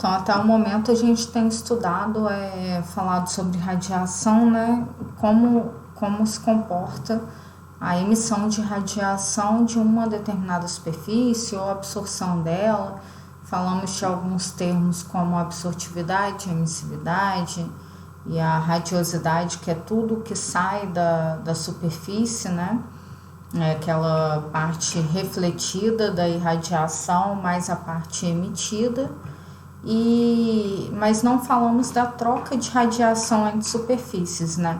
Então, até o momento a gente tem estudado, falado sobre radiação, né? Como se comporta a emissão de radiação de uma determinada superfície ou absorção dela. Falamos de alguns termos como absortividade, emissividade e a radiosidade, que é tudo que sai da superfície, né? É aquela parte refletida da irradiação mais a parte emitida. Mas não falamos da troca de radiação entre superfícies, né?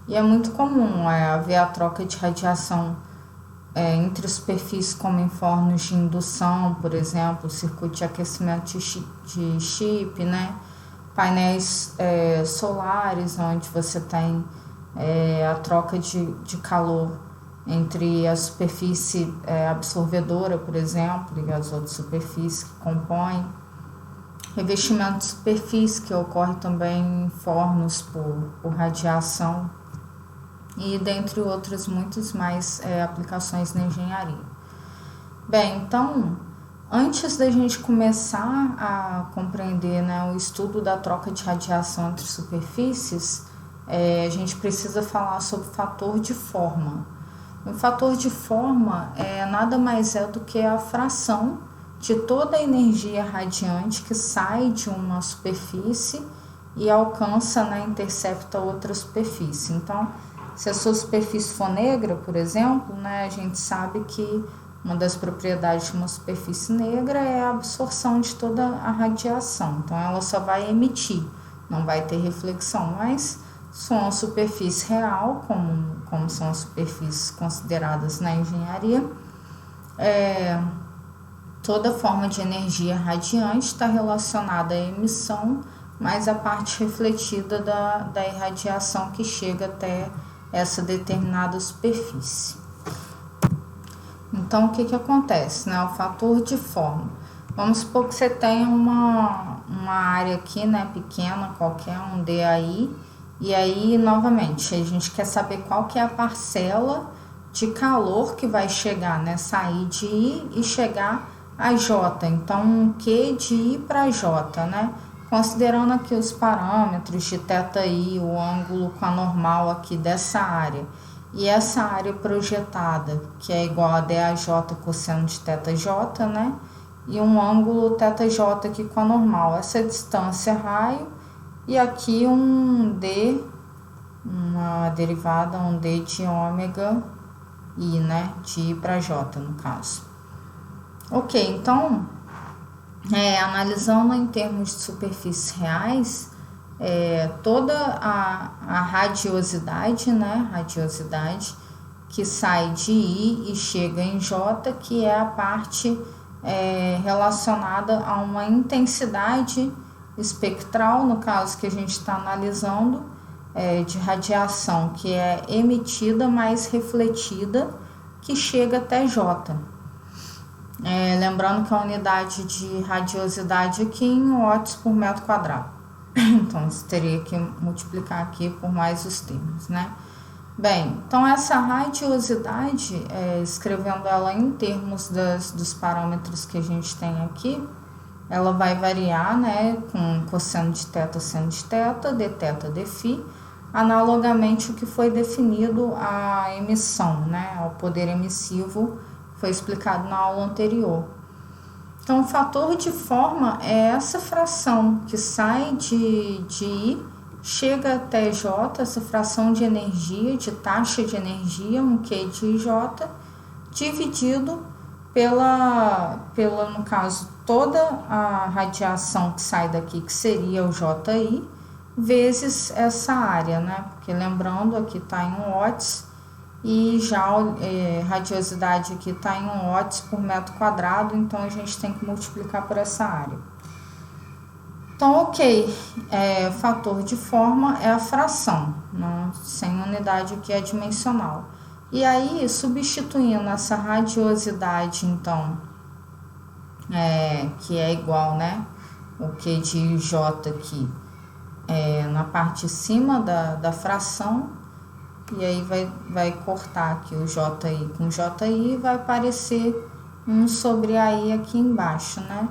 E é muito comum haver a troca de radiação entre superfícies, como em fornos de indução, por exemplo, circuito de aquecimento de chip, né? Painéis solares, onde você tem a troca de calor entre a superfície absorvedora, por exemplo, e as outras superfícies que compõem. Revestimento de superfície, que ocorre também em fornos por radiação, e dentre outras muitas mais aplicações na engenharia. Bem, então, antes da gente começar a compreender, né, o estudo da troca de radiação entre superfícies, a gente precisa falar sobre o fator de forma. O fator de forma nada mais é do que a fração de toda a energia radiante que sai de uma superfície e alcança, né, intercepta outra superfície. Então, se a sua superfície for negra, por exemplo, né, a gente sabe que uma das propriedades de uma superfície negra é a absorção de toda a radiação. Então, ela só vai emitir, não vai ter reflexão, mas se uma superfície real, como são as superfícies consideradas na engenharia, toda forma de energia radiante está relacionada à emissão, mais a parte refletida da irradiação que chega até essa determinada superfície. Então, o que acontece, né? O fator de forma. Vamos supor que você tenha uma área aqui, né, pequena, qualquer um DAI, e aí, novamente, a gente quer saber qual que é a parcela de calor que vai chegar, né, sair de I e chegar a J, então Q de I para J, né? Considerando aqui os parâmetros de θi, o ângulo com a normal aqui dessa área, e essa área projetada, que é igual a DAJ cosseno de θj, né? E um ângulo θj aqui com a normal, essa distância raio, e aqui um D, uma derivada, um D de ômega I, né? De I para J, no caso. Ok, então, analisando em termos de superfícies reais, toda a radiosidade, né, radiosidade que sai de I e chega em J, que é a parte relacionada a uma intensidade espectral, no caso que a gente está analisando, de radiação que é emitida mais refletida, que chega até J. Lembrando que a unidade de radiosidade aqui é em watts por metro quadrado. Então, você teria que multiplicar aqui por mais os termos, né? Bem, então essa radiosidade, escrevendo ela em termos dos parâmetros que a gente tem aqui, ela vai variar, né, com cosseno de θ, seno de θ, dθ, dφ, analogamente o que foi definido a emissão, né, ao poder emissivo, foi explicado na aula anterior. Então, o fator de forma é essa fração que sai de I, chega até J, essa fração de energia, de taxa de energia, um Q de J, dividido pela, no caso, toda a radiação que sai daqui, que seria o JI, vezes essa área, né? Porque lembrando, aqui está em watts, e já a radiosidade aqui está em watts por metro quadrado, então a gente tem que multiplicar por essa área. Então, ok, o fator de forma é a fração, né? Sem unidade aqui é dimensional. E aí, substituindo essa radiosidade, então, que é igual, né, o Q de J aqui, na parte de cima da fração, e aí vai cortar aqui o JI com JI e vai aparecer 1 sobre AI aqui embaixo, né?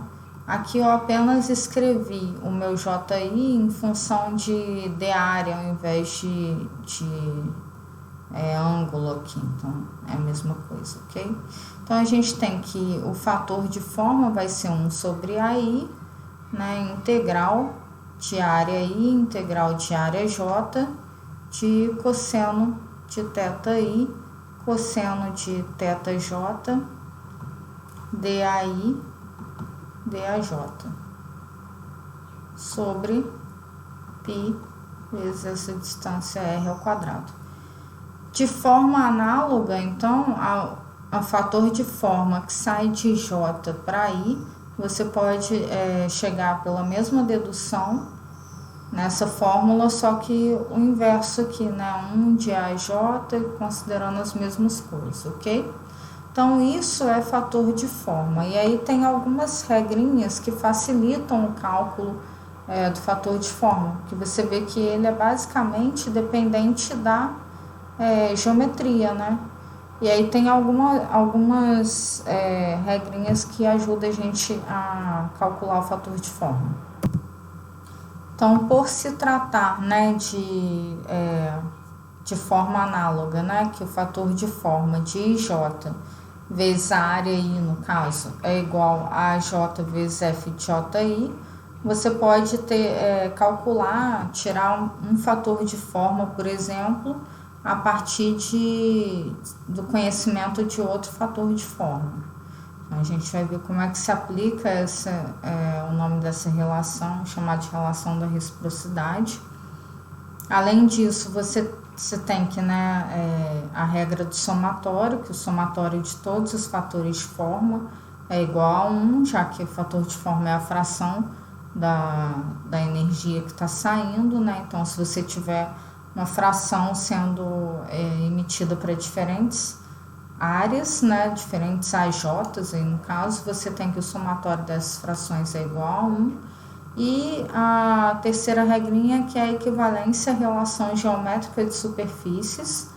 Aqui eu apenas escrevi o meu JI em função de área ao invés de ângulo aqui, então é a mesma coisa, ok? Então a gente tem que o fator de forma vai ser 1 sobre AI, né, integral de área I, integral de área J, de cosseno de θI, cosseno de θJ, DAI, DAJ, sobre π vezes essa distância R ao quadrado. De forma análoga, então, ao fator de forma que sai de J para I, você pode chegar pela mesma dedução nessa fórmula, só que o inverso aqui, né? 1 de AJ, considerando as mesmas coisas, ok? Então, isso é fator de forma. E aí tem algumas regrinhas que facilitam o cálculo do fator de forma, que você vê que ele é basicamente dependente da geometria, né? E aí tem algumas regrinhas que ajudam a gente a calcular o fator de forma. Então, por se tratar, né, de forma análoga, né, que o fator de forma de IJ vezes a área I, no caso, é igual a AJ vezes F de JI, você pode calcular, tirar um fator de forma, por exemplo, a partir do conhecimento de outro fator de forma. Então, a gente vai ver como é que se aplica o nome dessa relação, chamada de relação da reciprocidade. Além disso, você tem que, a regra do somatório, que o somatório de todos os fatores de forma é igual a 1, já que o fator de forma é a fração da energia que está saindo, né? Então, se você tiver uma fração sendo emitida para diferentes áreas, né, diferentes AJs, aí no caso, você tem que o somatório dessas frações é igual a 1. E a terceira regrinha, que é a equivalência à relação geométrica de superfícies,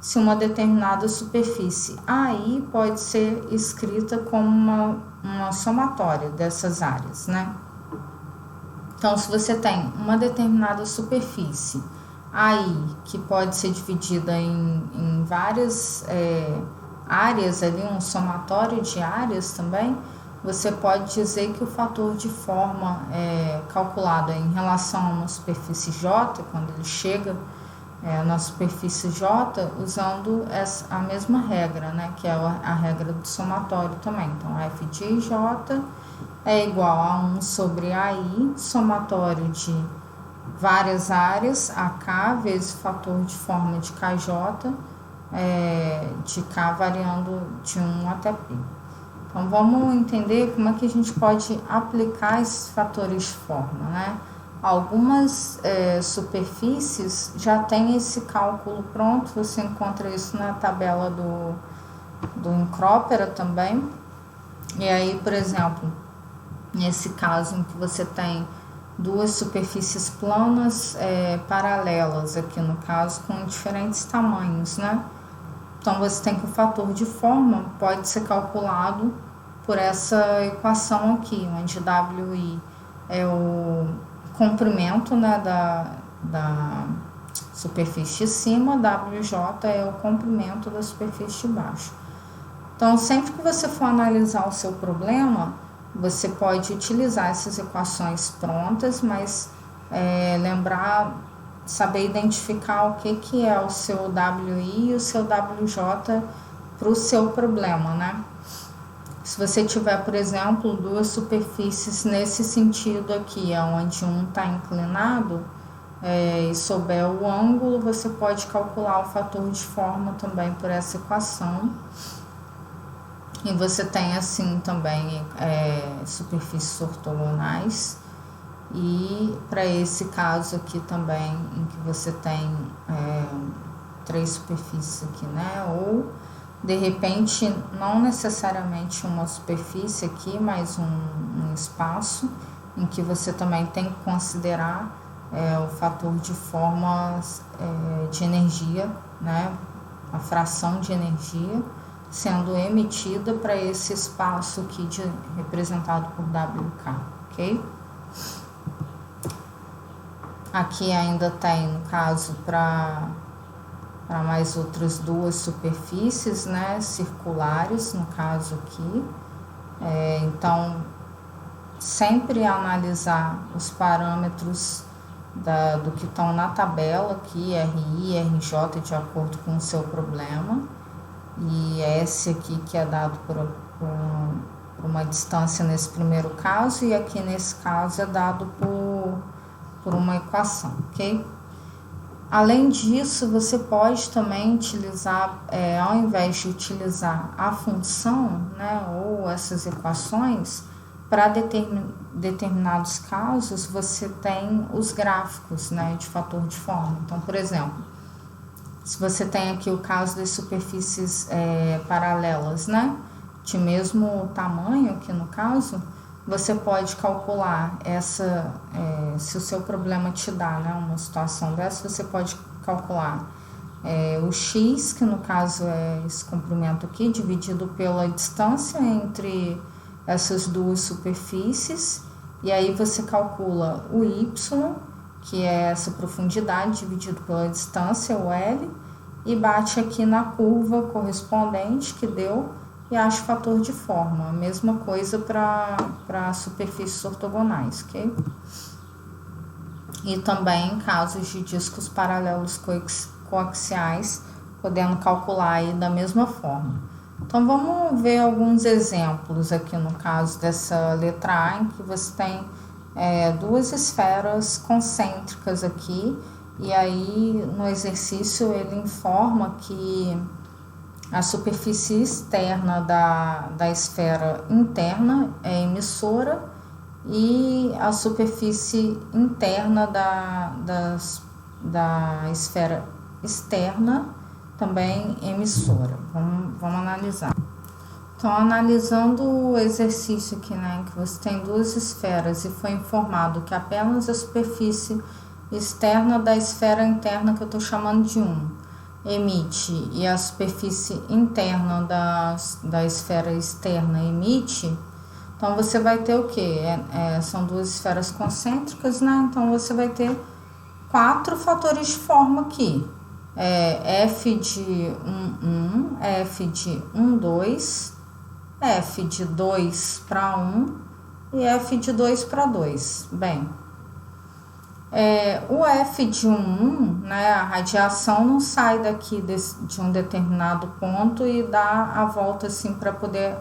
se uma determinada superfície AI pode ser escrita como uma somatória dessas áreas, né? Então, se você tem uma determinada superfície AI, que pode ser dividida em várias áreas, ali um somatório de áreas também, você pode dizer que o fator de forma é calculado em relação a uma superfície J, quando ele chega na superfície J, usando a mesma regra, né, que é a regra do somatório também. Então, F de J é igual a 1 sobre AI, somatório de várias áreas, AK vezes fator de forma de KJ, de K variando de 1 até π. Então, vamos entender como é que a gente pode aplicar esses fatores de forma, né? Algumas superfícies já tem esse cálculo pronto, você encontra isso na tabela do Encrópera também. E aí, por exemplo, nesse caso em que você tem duas superfícies planas paralelas, aqui no caso, com diferentes tamanhos, né? Então, você tem que o fator de forma pode ser calculado por essa equação aqui, onde WI é o comprimento, né, da superfície de cima, WJ é o comprimento da superfície de baixo. Então, sempre que você for analisar o seu problema, você pode utilizar essas equações prontas, mas saber identificar o que é o seu WI e o seu WJ para o seu problema, né? Se você tiver, por exemplo, duas superfícies nesse sentido aqui, onde um está inclinado, e souber o ângulo, você pode calcular o fator de forma também por essa equação. E você tem assim também superfícies ortogonais. E para esse caso aqui também, em que você tem três superfícies aqui, né? Ou, de repente, não necessariamente uma superfície aqui, mas um espaço, em que você também tem que considerar o fator de forma de energia, né? A fração de energia, sendo emitida para esse espaço aqui representado por WK, ok? Aqui ainda tem, no caso, para mais outras duas superfícies, né, circulares, no caso aqui. Então, sempre analisar os parâmetros do que estão na tabela aqui, RI, RJ, de acordo com o seu problema. E S aqui que é dado por uma distância nesse primeiro caso, e aqui nesse caso é dado por uma equação, ok? Além disso, você pode também utilizar, ao invés de utilizar a função, né, ou essas equações, para determinados casos, você tem os gráficos, né, de fator de forma. Então, por exemplo, se você tem aqui o caso das superfícies paralelas, né, de mesmo tamanho aqui no caso, você pode calcular se o seu problema te dá, né, uma situação dessa, você pode calcular o x, que no caso é esse comprimento aqui, dividido pela distância entre essas duas superfícies, e aí você calcula o y, que é essa profundidade, dividido pela distância, o L, e bate aqui na curva correspondente que deu e acha o fator de forma. A mesma coisa para superfícies ortogonais, ok? E também em casos de discos paralelos coaxiais, podendo calcular aí da mesma forma. Então, vamos ver alguns exemplos aqui no caso dessa letra A, em que você tem duas esferas concêntricas aqui, e aí no exercício ele informa que a superfície externa da esfera interna é emissora e a superfície interna da esfera externa também emissora. Vamos analisar. Então, analisando o exercício aqui, né, que você tem duas esferas e foi informado que apenas a superfície externa da esfera interna, que eu estou chamando de 1, emite, e a superfície interna da esfera externa emite, então você vai ter o quê? São duas esferas concêntricas, né? Então você vai ter 4 fatores de forma aqui. F de 1, F de 1, 2, F de 2 para 1 e F de 2 para 2. Bem, o F de 1, né, a radiação não sai daqui de um determinado ponto e dá a volta assim para poder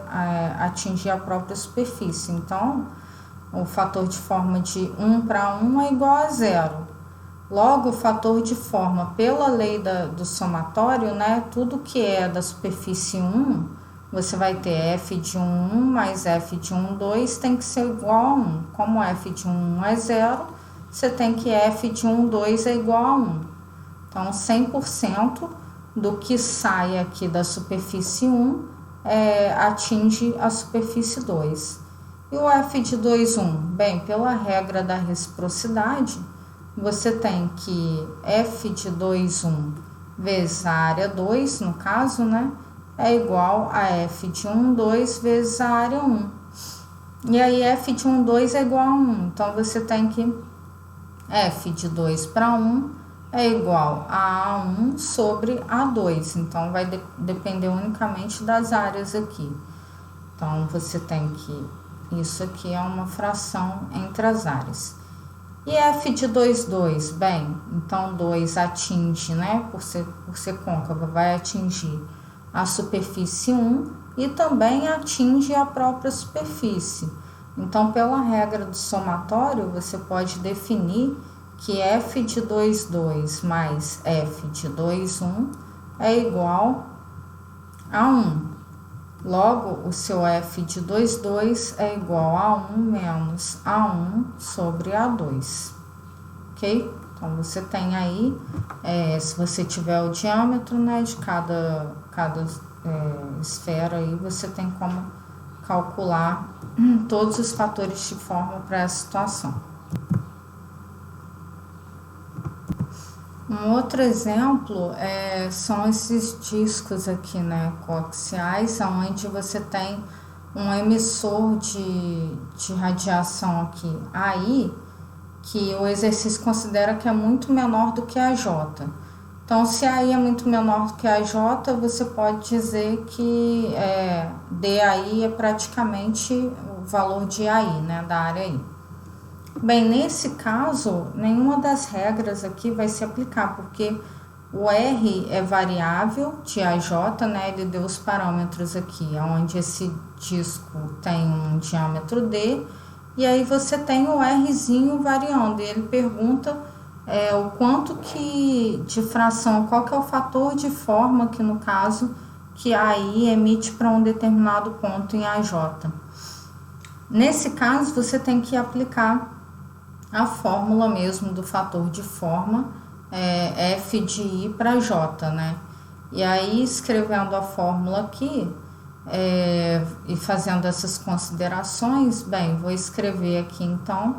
atingir a própria superfície. Então, o fator de forma de 1 para 1 é igual a 0. Logo, o fator de forma, pela lei do somatório, né, tudo que é da superfície 1, você vai ter F de 1 mais F de 1, 2 tem que ser igual a 1. Como F de 1 é 0, você tem que F de 1, 2 é igual a 1. Então, 100% do que sai aqui da superfície 1 atinge a superfície 2. E o F de 2, 1? Bem, pela regra da reciprocidade, você tem que F de 2, 1 vezes a área 2, no caso, né, é igual a F de 1, 2 vezes a área 1. E aí, F de 1, 2 é igual a 1. Então, você tem que F de 2 para 1 é igual a A1 sobre A2. Então, vai depender unicamente das áreas aqui. Então, você tem que... Isso aqui é uma fração entre as áreas. E F de 2, 2? Bem, então 2 atinge, né, por ser côncava, vai atingir a superfície 1 e também atinge a própria superfície. Então, pela regra do somatório, você pode definir que F de 2, 2 mais F de 2, 1 é igual a 1. Logo, o seu F de 2, 2 é igual a 1 menos A1 sobre A2. Ok? Então, você tem aí, se você tiver o diâmetro, né, de cada esfera, aí você tem como calcular todos os fatores de forma para essa situação. Um outro exemplo são esses discos aqui, né, coaxiais, onde você tem um emissor de radiação aqui, AI, que o exercício considera que é muito menor do que a J. Então, se a I é muito menor do que a J, você pode dizer que DAI é praticamente o valor de AI, né, da área I. Bem, nesse caso, nenhuma das regras aqui vai se aplicar, porque o R é variável de AJ, né, ele deu os parâmetros aqui, onde esse disco tem um diâmetro D, e aí você tem o Rzinho variando, e ele pergunta o quanto que de fração, qual que é o fator de forma que no caso que a I emite para um determinado ponto em AJ. Nesse caso, você tem que aplicar a fórmula mesmo do fator de forma, F de I para J, né? E aí, escrevendo a fórmula aqui, e fazendo essas considerações, bem, vou escrever aqui então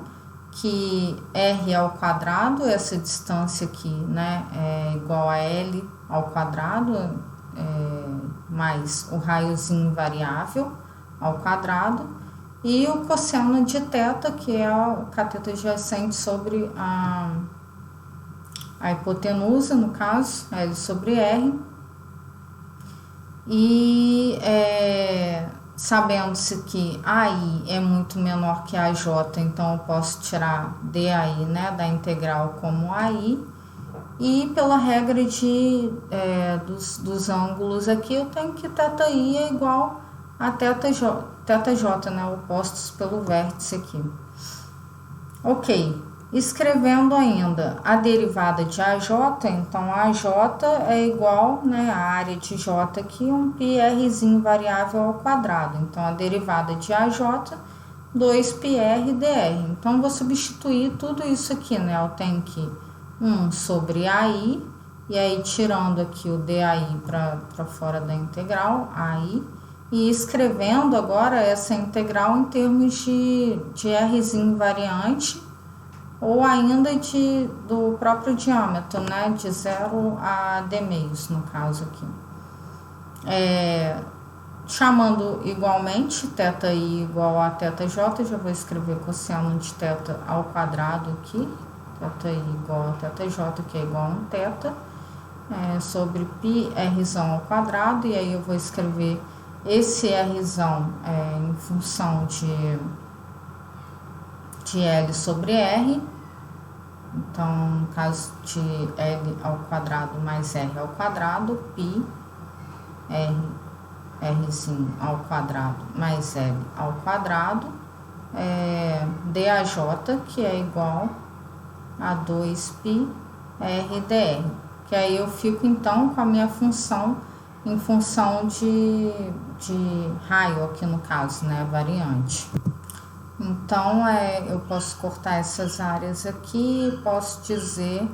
que R ao quadrado, essa distância aqui, né, é igual a L ao quadrado, mais o raiozinho variável ao quadrado, e o cosseno de θ, que é o cateto adjacente sobre a hipotenusa, no caso, L sobre R. E sabendo-se que AI é muito menor que AJ, então eu posso tirar DAI, né, da integral como AI. E pela regra dos ângulos aqui, eu tenho que θI é igual a θJ, né, opostos pelo vértice aqui. Ok, escrevendo ainda a derivada de AJ, então AJ é igual, né, a área de J aqui, um πrzinho variável ao quadrado. Então, a derivada de AJ, 2πr dr. Então, vou substituir tudo isso aqui, né, eu tenho que 1 sobre AI, e aí tirando aqui o DAI para fora da integral, AI, e escrevendo agora essa integral em termos de Rzinho variante, ou ainda do próprio diâmetro, né, de 0 a d meios, no caso aqui. Chamando igualmente θi igual a θj, já vou escrever cosseno de θ ao quadrado aqui, θi igual a θj, que é igual a 1 θ, sobre πr ao quadrado, e aí eu vou escrever esse Rzão em função de L sobre R, então no caso de L ao quadrado mais R ao quadrado, π Rzinho ao quadrado mais L ao quadrado, dAj, que é igual a 2π r dr, que aí eu fico então com a minha função em função de raio aqui no caso, né, variante. Então, eu posso cortar essas áreas aqui, posso dizer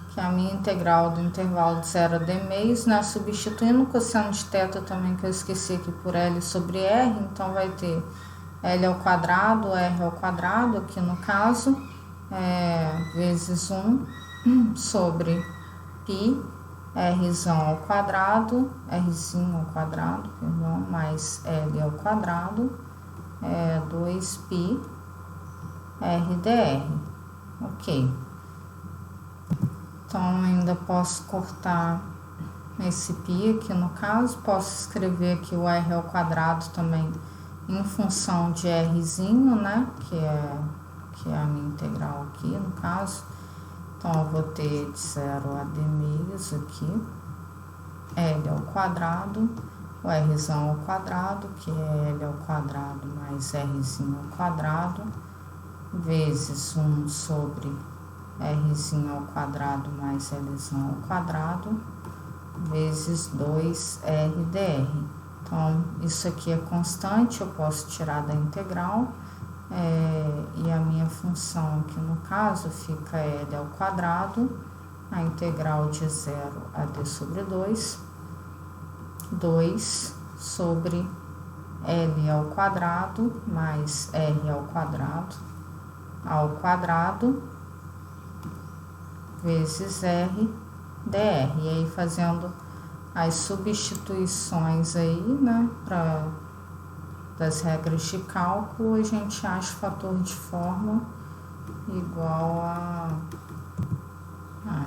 que a minha integral do intervalo de 0 a d meios, né, substituindo o cosseno de θ também, que eu esqueci aqui, por L sobre R, então vai ter L ao quadrado, R ao quadrado, aqui no caso, vezes 1 sobre π, Rzão ao quadrado, Rzinho ao quadrado, perdão, mais L ao quadrado, 2π r dr. Ok. Então, ainda posso cortar esse π aqui no caso, posso escrever aqui o r ao quadrado também em função de Rzinho, né, que é a minha integral aqui no caso. Então, eu vou ter de 0 a d meios aqui, L ao quadrado, o Rzão ao quadrado, que é L ao quadrado mais Rzinho ao quadrado, vezes 1 sobre Rzinho ao quadrado mais Lzão ao quadrado, vezes 2r dr. Então, isso aqui é constante, eu posso tirar da integral, e a minha função aqui no caso fica L ao quadrado, a integral de 0 a d sobre 2 sobre L ao quadrado mais R ao quadrado, vezes R, dr. E aí fazendo as substituições aí, né, das regras de cálculo, a gente acha o fator de forma igual a...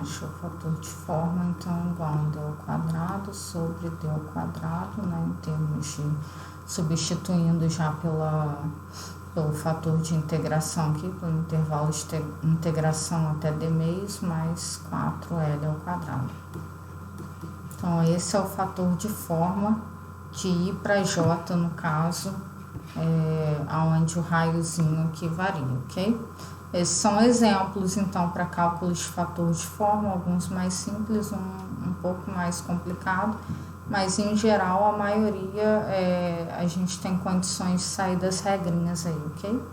Acho o fator de forma, então, igual a d ao quadrado sobre d ao quadrado, né, em termos de substituindo já pelo fator de integração aqui, pelo intervalo de integração até d meios, mais 4L ao quadrado. Então, esse é o fator de forma de I para J, no caso, onde o raiozinho aqui varia, ok? Esses são exemplos, então, para cálculos de fator de forma, alguns mais simples, um pouco mais complicado, mas, em geral, a maioria a gente tem condições de sair das regrinhas aí, ok?